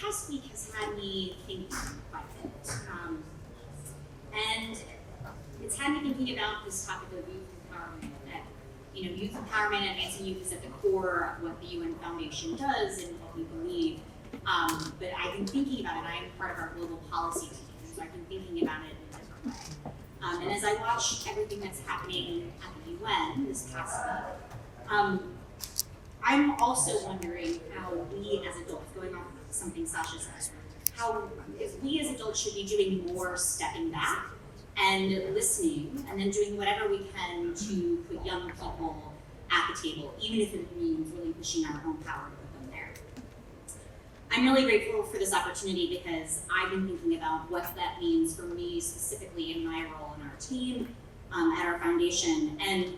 past week has had me thinking quite a bit. And it's had me thinking about this topic of youth empowerment. That, youth empowerment and advancing youth is at the core of what the UN Foundation does and what we believe. But I've been thinking about it. I am part of our global policy team, so I've been thinking about it in a different way. And as I watch everything that's happening at the UN this past week, I'm also wondering how we as adults, going off of something Sasha said, if we as adults should be doing more stepping back and listening, and then doing whatever we can to put young people at the table, even if it means really pushing our own power to put them there. I'm really grateful for this opportunity because I've been thinking about what that means for me specifically in my role in our team, at our foundation. And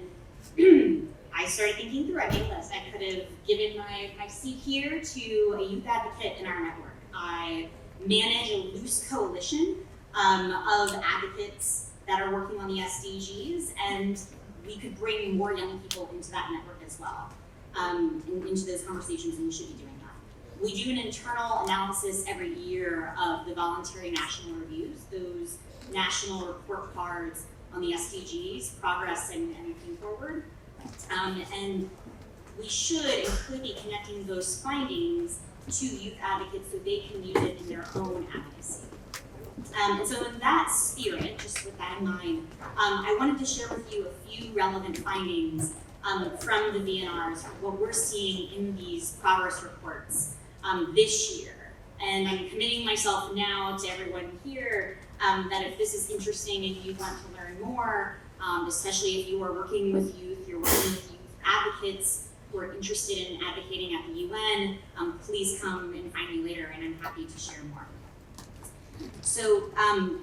I started thinking through, I made a list. I could have given my seat here to a youth advocate in our network. I manage a loose coalition of advocates that are working on the SDGs, and we could bring more young people into that network as well, into those conversations, and we should be doing that. We do an internal analysis every year of the voluntary national reviews, those national report cards on the SDGs, progress and moving forward. And we should and could be connecting those findings to youth advocates so they can use it in their own advocacy. And so in that spirit, just with that in mind, I wanted to share with you a few relevant findings from the VNRs, what we're seeing in these progress reports this year. And I'm committing myself now to everyone here that if this is interesting and you want to learn more, especially if you are working with youth, you're working with youth advocates who are interested in advocating at the UN, please come and find me later, and I'm happy to share more. So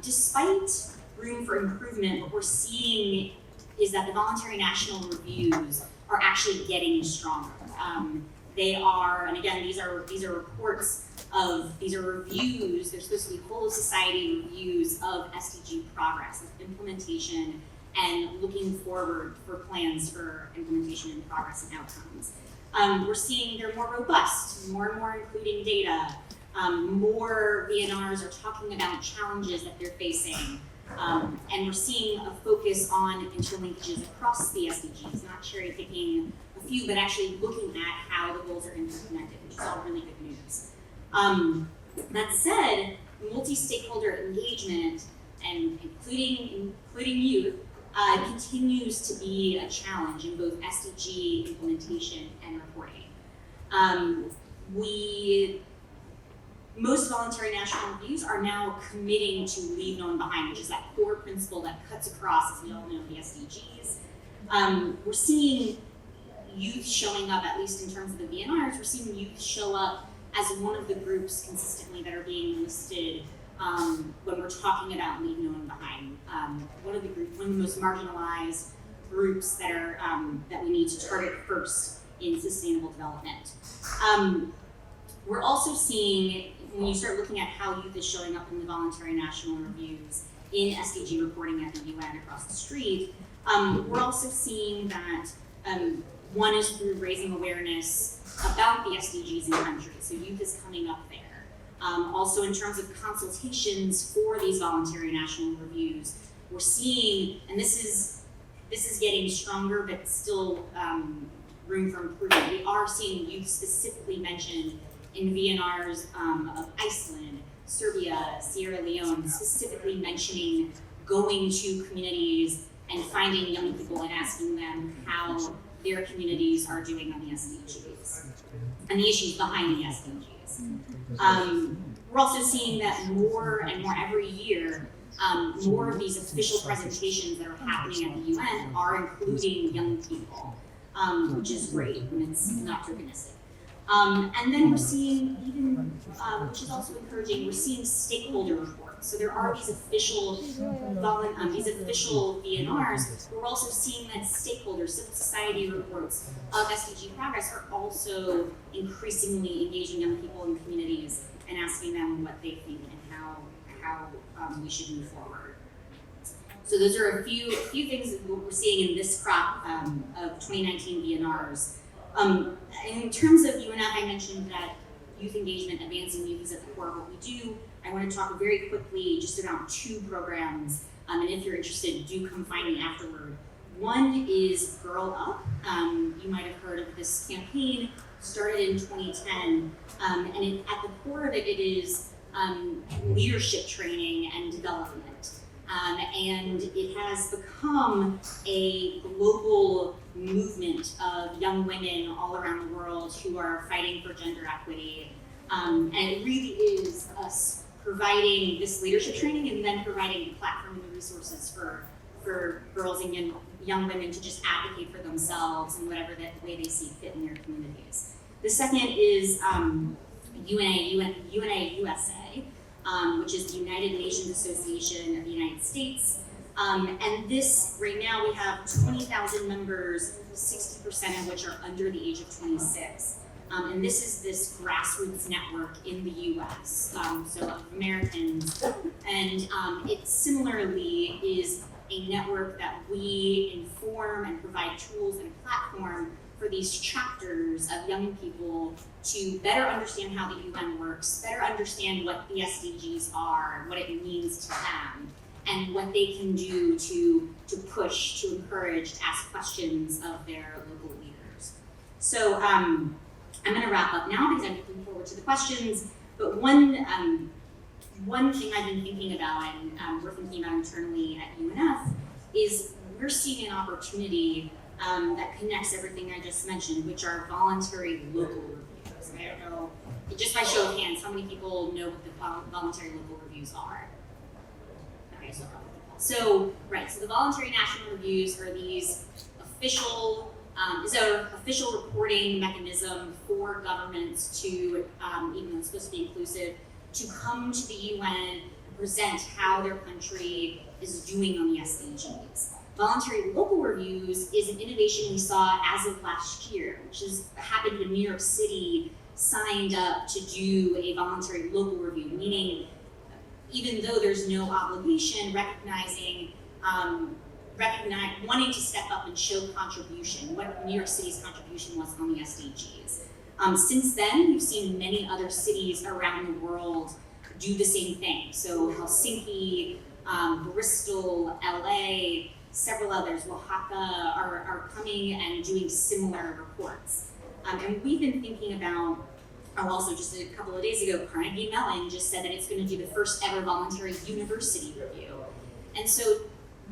despite room for improvement, what we're seeing is that the voluntary national reviews are actually getting stronger. They are, and again, these are reports these are reviews, they're supposed to be whole of society reviews of SDG progress, of implementation, and looking forward for plans for implementation and progress and outcomes. We're seeing they're more robust, more and more including data. More VNRs are talking about challenges that they're facing. And we're seeing a focus on interlinkages across the SDGs, not cherry picking a few, but actually looking at how the goals are interconnected, which is all really good news. That said, multi-stakeholder engagement, and including youth, continues to be a challenge in both SDG implementation and reporting. Most voluntary national reviews are now committing to leave no one behind, which is that core principle that cuts across, as we all know, the SDGs. We're seeing youth showing up, at least in terms of the VNRs, we're seeing youth show up as one of the groups consistently that are being listed when we're talking about leave no one behind. One of the most marginalized groups that are that we need to target first in sustainable development. We're also seeing, when you start looking at how youth is showing up in the voluntary national reviews in SDG reporting at the UN across the street, we're also seeing that one is through raising awareness about the SDGs in countries, so youth is coming up there. Also in terms of consultations for these voluntary national reviews, we're seeing, and this is getting stronger, but still room for improvement. We are seeing youth specifically mentioned in VNRs of Iceland, Serbia, Sierra Leone, specifically mentioning going to communities and finding young people and asking them how their communities are doing on the SDGs and the issues behind the SDGs. We're also seeing that more and more every year, more of these official presentations that are happening at the UN are including young people, which is great when it's not tokenistic. And then we're seeing even, which is also encouraging, we're seeing stakeholder reports. So there are these official VNRs, but we're also seeing that stakeholders, civil society reports of SDG progress are also increasingly engaging young people in communities and asking them what they think and how we should move forward. So those are a few things that we're seeing in this crop of 2019 VNRs. In terms of UNF, I mentioned that youth engagement, advancing youth is at the core of what we do. I want to talk very quickly just about 2 programs, and if you're interested, do come find me afterward. One is Girl Up. You might have heard of this campaign, started in 2010, and at the core of it, it is leadership training and development. And it has become a global movement of young women all around the world who are fighting for gender equity. And it really is us providing this leadership training and then providing the platform and the resources for girls and young women to just advocate for themselves in whatever way they see fit in their communities. The second is UNGA USA, which is the United Nations Association of the United States. And this, right now we have 20,000 members, 60% of which are under the age of 26. And this is this grassroots network in the US, so of Americans. And it similarly is a network that we inform and provide tools and a platform for these chapters of young people to better understand how the UN works, better understand what the SDGs are, what it means to them, and what they can do to push, to encourage, to ask questions of their local leaders. So I'm going to wrap up now because I'm looking forward to the questions. But one thing I've been thinking about, and we're thinking about internally at UNF, is we're seeing an opportunity that connects everything I just mentioned, which are voluntary local reviews. And I don't know, just by show of hands, how many people know what the voluntary local reviews are? Okay, so a couple people. So the voluntary national reviews are these official reporting mechanism for governments to, even though it's supposed to be inclusive, to come to the UN and present how their country is doing on the SDGs. Voluntary local reviews is an innovation we saw as of last year, which has happened when New York City signed up to do a voluntary local review, meaning even though there's no obligation, wanting to step up and show contribution, what New York City's contribution was on the SDGs. Since then, we've seen many other cities around the world do the same thing. So Helsinki, Bristol, LA, several others, Oaxaca, are coming and doing similar reports. And we've been thinking about, also just a couple of days ago, Carnegie Mellon just said that it's going to do the first ever voluntary university review. And so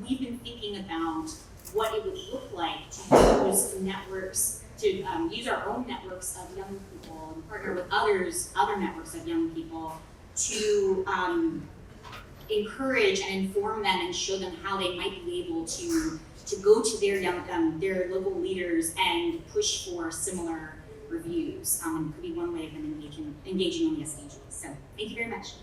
we've been thinking about what it would look like to use networks, to use our own networks of young people and partner with other networks of young people to encourage and inform them and show them how they might be able to go to their local leaders and push for similar reviews. Could be one way of them engaging on the SDGs. So thank you very much.